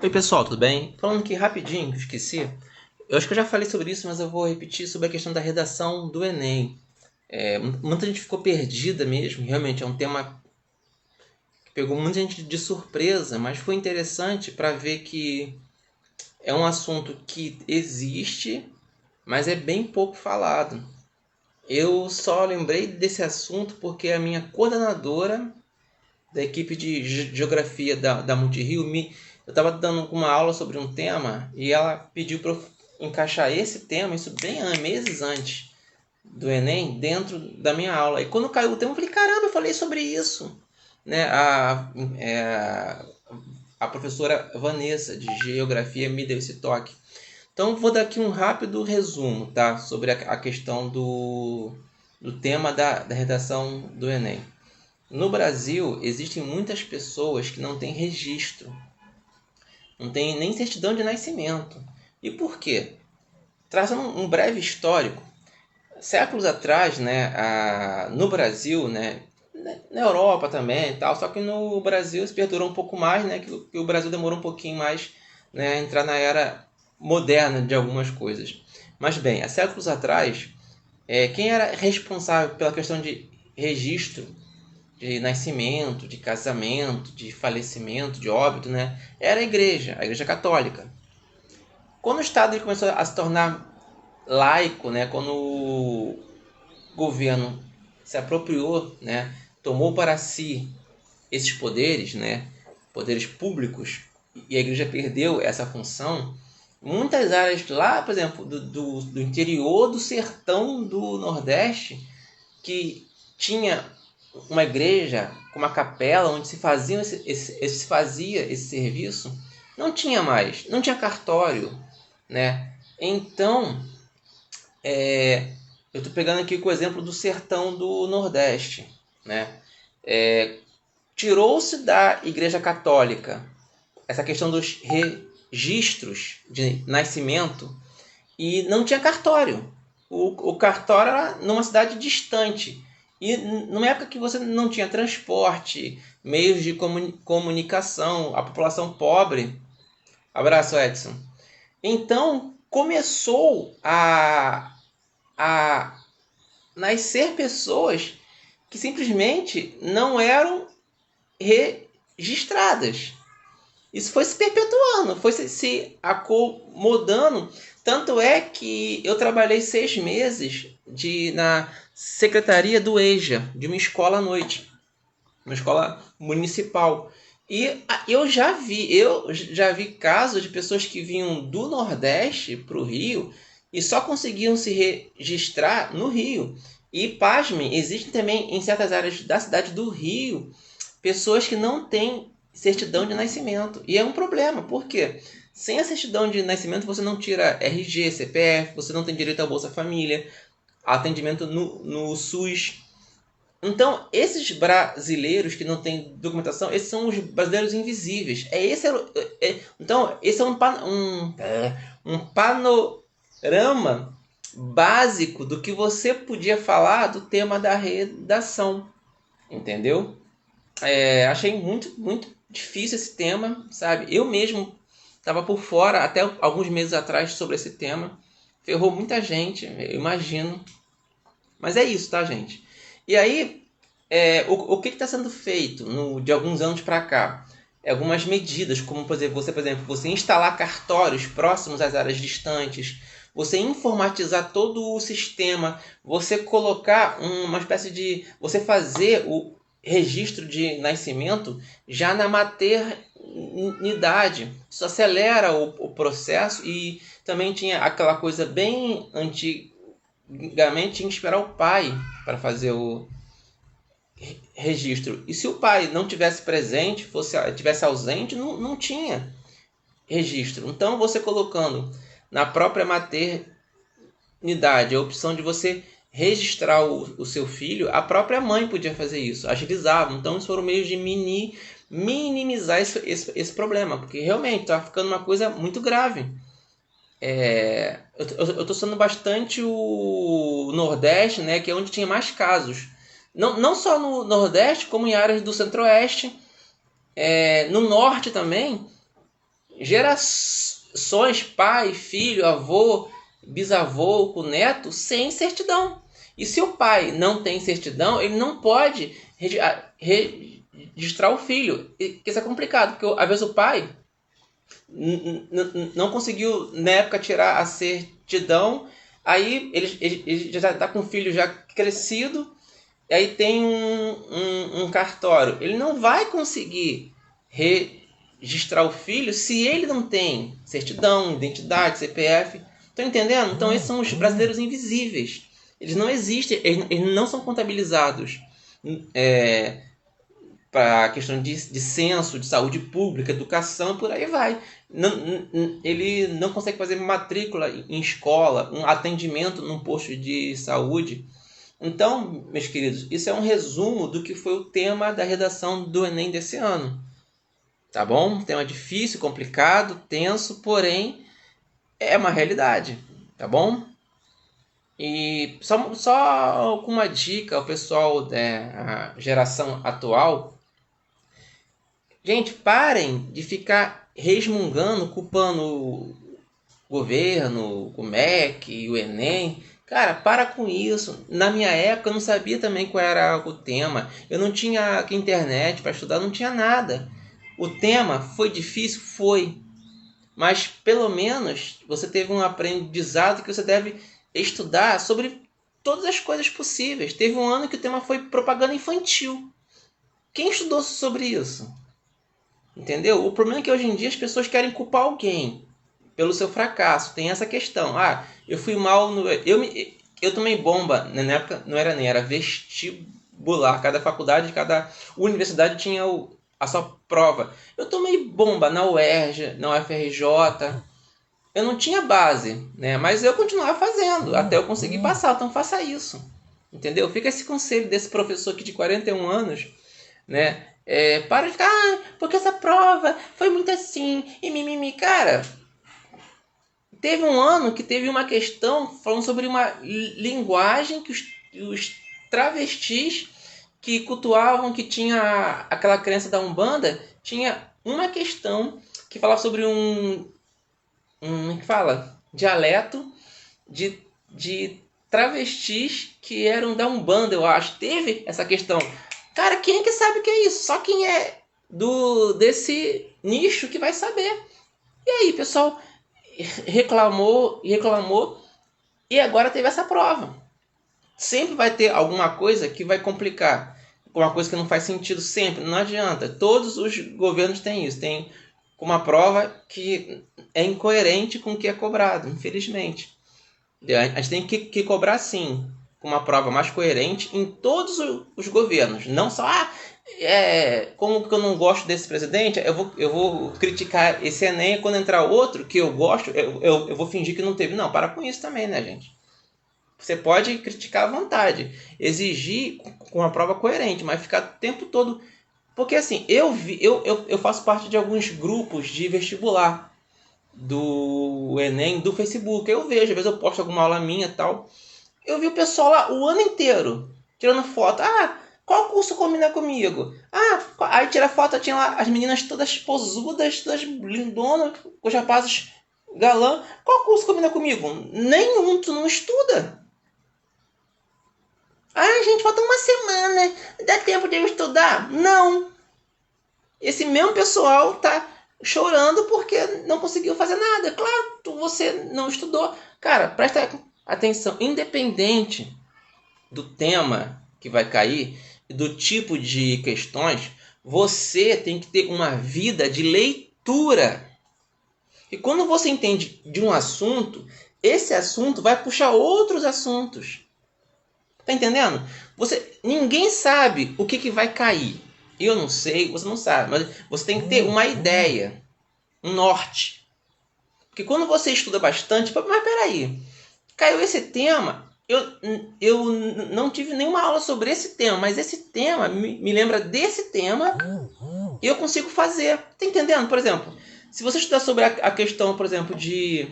Oi pessoal, tudo bem? Falando aqui rapidinho, que eu esqueci. Eu acho que eu já falei sobre isso, mas eu vou repetir sobre a questão da redação do Enem. Muita gente ficou perdida mesmo, realmente é um tema que pegou muita gente de surpresa, mas foi interessante para ver que é um assunto que existe, mas é bem pouco falado. Eu só lembrei desse assunto porque a minha coordenadora da equipe de geografia da Multirio, eu estava dando uma aula sobre um tema e ela pediu para eu encaixar esse tema, isso bem meses antes do Enem, dentro da minha aula. E quando caiu o tema, eu falei, caramba, eu falei sobre isso. Né? A professora Vanessa, de geografia, me deu esse toque. Então, vou dar aqui um rápido resumo, tá? Sobre a questão do tema da redação do Enem. No Brasil, existem muitas pessoas que não têm registro, não têm nem certidão de nascimento. E por quê? Traçando um breve histórico, séculos atrás, né, no Brasil, né, na Europa também e tal, só que no Brasil se perdurou um pouco mais, né, que o Brasil demorou um pouquinho mais, né, a entrar na era moderna de algumas coisas. Mas bem, há séculos atrás, quem era responsável pela questão de registro de nascimento, de casamento, de falecimento, de óbito, né? Era a Igreja Católica. Quando o Estado ele começou a se tornar laico, né? Quando o governo se apropriou, né? Tomou para si esses poderes, né? Poderes públicos, e a Igreja perdeu essa função. Muitas áreas lá, por exemplo, do interior do sertão do Nordeste, que tinha uma igreja com uma capela onde se fazia esse serviço, não tinha mais, não tinha cartório, né? Então, eu estou pegando aqui com o exemplo do sertão do Nordeste, né? Tirou-se da Igreja Católica essa questão dos registros de nascimento e não tinha cartório. O cartório era numa cidade distante. E numa época que você não tinha transporte, meios de comunicação, a população pobre. Abraço, Edson. Então começou a nascer pessoas que simplesmente não eram registradas. Isso foi se perpetuando, foi se acomodando. Tanto é que eu trabalhei 6 meses na secretaria do EJA, de uma escola à noite, uma escola municipal. E eu já vi casos de pessoas que vinham do Nordeste para o Rio e só conseguiam se registrar no Rio. E pasmem, existem também em certas áreas da cidade do Rio pessoas que não têm certidão de nascimento. E é um problema, por quê? Sem a certidão de nascimento você não tira RG, CPF, você não tem direito ao Bolsa Família, atendimento no SUS. Então, esses brasileiros que não têm documentação, esses são os brasileiros invisíveis. Então, esse é um panorama básico do que você podia falar do tema da redação, entendeu? Achei muito, muito difícil esse tema, sabe? Eu mesmo estava por fora até alguns meses atrás sobre esse tema. Ferrou muita gente, eu imagino. Mas é isso, tá, gente? E aí, o que está sendo feito de alguns anos para cá? Algumas medidas, como por exemplo, você instalar cartórios próximos às áreas distantes, você informatizar todo o sistema, você colocar uma espécie de. Você fazer o registro de nascimento já na maternidade. Isso acelera o processo e também tinha aquela coisa bem antigamente, tinha que esperar o pai para fazer o registro. E se o pai não tivesse presente, tivesse ausente, não tinha registro. Então, você colocando na própria maternidade a opção de você registrar o seu filho, a própria mãe podia fazer isso, agilizava. Então, isso foram meios de minimizar esse problema, porque realmente está ficando uma coisa muito grave. Eu estou usando bastante o Nordeste, né, que é onde tinha mais casos. Não só no Nordeste, como em áreas do Centro-Oeste, no Norte também. gerações, pai, filho, avô, bisavô, com neto, sem certidão. E se o pai não tem certidão, ele não pode registrar o filho. Isso é complicado, porque às vezes o pai não conseguiu na época tirar a certidão, aí ele já está com o filho já crescido, e aí tem um cartório. Ele não vai conseguir registrar o filho se ele não tem certidão, identidade, CPF. Estão entendendo? Então esses são os brasileiros invisíveis. Eles não existem, eles não são contabilizados para a questão de censo, de saúde pública, educação, por aí vai. Ele não consegue fazer matrícula em escola, um atendimento num posto de saúde. Então, meus queridos, isso é um resumo do que foi o tema da redação do Enem desse ano. Tá bom? Um tema difícil, complicado, tenso, porém é uma realidade. Tá bom? E só com uma dica ao pessoal da geração atual. Gente, parem de ficar resmungando, culpando o governo, o MEC, o Enem. Cara, para com isso. Na minha época eu não sabia também qual era o tema. Eu não tinha internet para estudar, não tinha nada. O tema foi difícil? Foi. Mas pelo menos você teve um aprendizado que você deve estudar sobre todas as coisas possíveis. Teve um ano que o tema foi propaganda infantil. Quem estudou sobre isso? Entendeu? O problema é que hoje em dia as pessoas querem culpar alguém pelo seu fracasso. Tem essa questão. Ah, eu fui mal no... Eu tomei bomba. Na época não era nem, era vestibular. Cada faculdade, cada universidade tinha a sua prova. Eu tomei bomba na UERJ, na UFRJ. Eu não tinha base, né? Mas eu continuava fazendo até eu conseguir passar. Então faça isso. Entendeu? Fica esse conselho desse professor aqui de 41 anos, né? Para de ficar, porque essa prova foi muito assim, e mimimi. Cara, teve um ano que teve uma questão falando sobre uma linguagem que os travestis que cultuavam, que tinha aquela crença da Umbanda, tinha uma questão que falava sobre que fala? Dialeto de travestis que eram da Umbanda, eu acho. Teve essa questão. Cara, quem é que sabe o que é isso? Só quem é desse nicho que vai saber. E aí, pessoal reclamou, e agora teve essa prova. Sempre vai ter alguma coisa que vai complicar. Uma coisa que não faz sentido sempre. Não adianta. Todos os governos têm isso. Tem uma prova que é incoerente com o que é cobrado, infelizmente. A gente tem que cobrar sim, com uma prova mais coerente em todos os governos. Não só, como que eu não gosto desse presidente, eu vou criticar esse Enem, quando entrar outro que eu gosto, eu vou fingir que não teve. Não, para com isso também, né, gente? Você pode criticar à vontade, exigir com uma prova coerente, mas ficar o tempo todo... Porque assim, eu faço parte de alguns grupos de vestibular do Enem, do Facebook. Eu vejo, às vezes eu posto alguma aula minha e tal. Eu vi o pessoal lá o ano inteiro tirando foto. Ah, qual curso combina comigo? Ah, aí tira foto, tinha lá as meninas todas posudas, todas lindonas, com os rapazes galã. Qual curso combina comigo? Nenhum, tu não estuda. Ah, gente, falta uma semana. Dá tempo de eu estudar? Não. Esse mesmo pessoal tá chorando porque não conseguiu fazer nada. Claro, você não estudou. Cara, presta atenção. Independente do tema que vai cair e do tipo de questões, você tem que ter uma vida de leitura. E quando você entende de um assunto, esse assunto vai puxar outros assuntos. Tá entendendo? Ninguém sabe o que vai cair. Eu não sei, você não sabe, mas você tem que ter uma ideia, um norte. Porque quando você estuda bastante, mas peraí, caiu esse tema, eu não tive nenhuma aula sobre esse tema, mas esse tema me lembra desse tema e eu consigo fazer. Tá entendendo? Por exemplo, se você estudar sobre a questão, por exemplo, de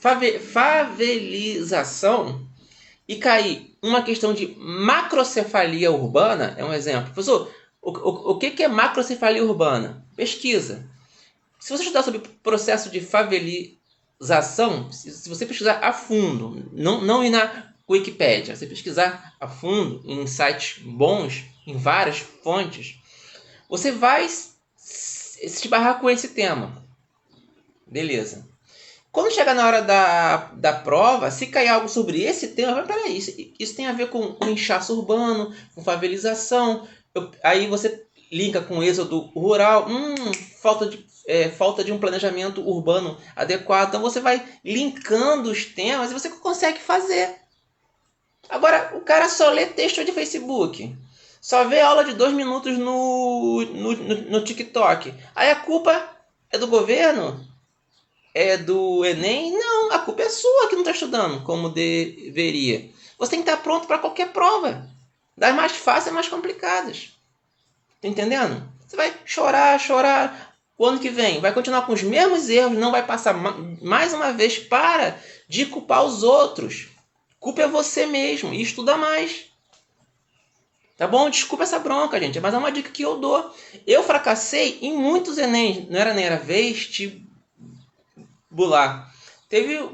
favelização e cair uma questão de macrocefalia urbana, é um exemplo. Professor, o que é macrocefalia urbana? Pesquisa. Se você estudar sobre o processo de favelização, se você pesquisar a fundo, não ir na Wikipédia, você pesquisar a fundo em sites bons, em várias fontes, você vai se esbarrar com esse tema. Beleza. Quando chegar na hora da prova, se cair algo sobre esse tema, vai, peraí, isso tem a ver com inchaço urbano, com favelização, aí você linka com êxodo rural, falta de um planejamento urbano adequado, então você vai linkando os temas e você consegue fazer. Agora, o cara só lê texto de Facebook, só vê aula de 2 minutos no TikTok, aí a culpa é do governo? É do Enem? Não, a culpa é sua que não está estudando como deveria. Você tem que estar pronto para qualquer prova. Das mais fáceis às mais complicadas. Tá entendendo? Você vai chorar. O ano que vem vai continuar com os mesmos erros, não vai passar mais uma vez. Para de culpar os outros. Culpa é você mesmo e estuda mais. Tá bom? Desculpa essa bronca, gente, mas é uma dica que eu dou. Eu fracassei em muitos Enem. Não era nem era vestibular. Teve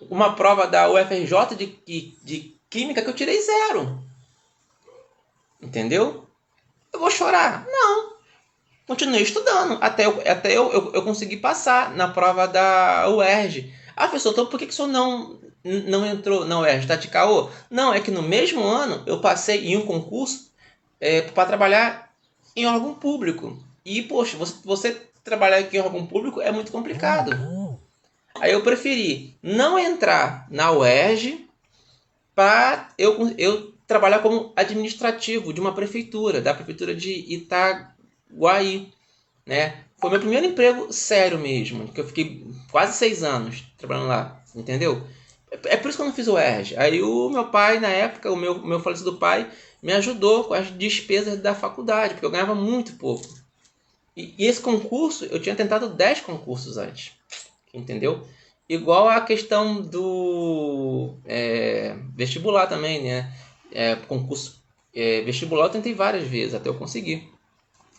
uma prova da UFRJ de Química que eu tirei 0. Entendeu? Eu vou chorar? Não. Continuei estudando até eu conseguir passar na prova da UERJ. Ah, professor, então por que o senhor não entrou na UERJ? Tá de caô? Não, é que no mesmo ano eu passei em um concurso para trabalhar em órgão público. E, poxa, você trabalhar aqui em órgão público é muito complicado. Aí eu preferi não entrar na UERJ para eu trabalhar como administrativo de uma prefeitura, da prefeitura de Itaguaí, né? Foi meu primeiro emprego sério mesmo, que eu fiquei quase 6 anos trabalhando lá, entendeu? É por isso que eu não fiz o UERJ. Aí o meu pai, na época, o meu falecido pai, me ajudou com as despesas da faculdade, porque eu ganhava muito pouco. E esse concurso, eu tinha tentado 10 concursos antes, entendeu? Igual a questão do vestibular também, né? Concurso vestibular eu tentei várias vezes até eu conseguir.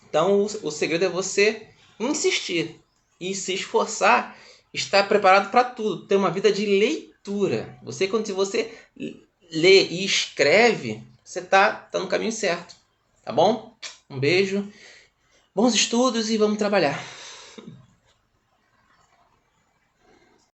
Então o segredo é você insistir e se esforçar, estar preparado para tudo, ter uma vida de leitura. Quando você lê e escreve, você tá no caminho certo, tá bom? Um beijo, bons estudos e vamos trabalhar.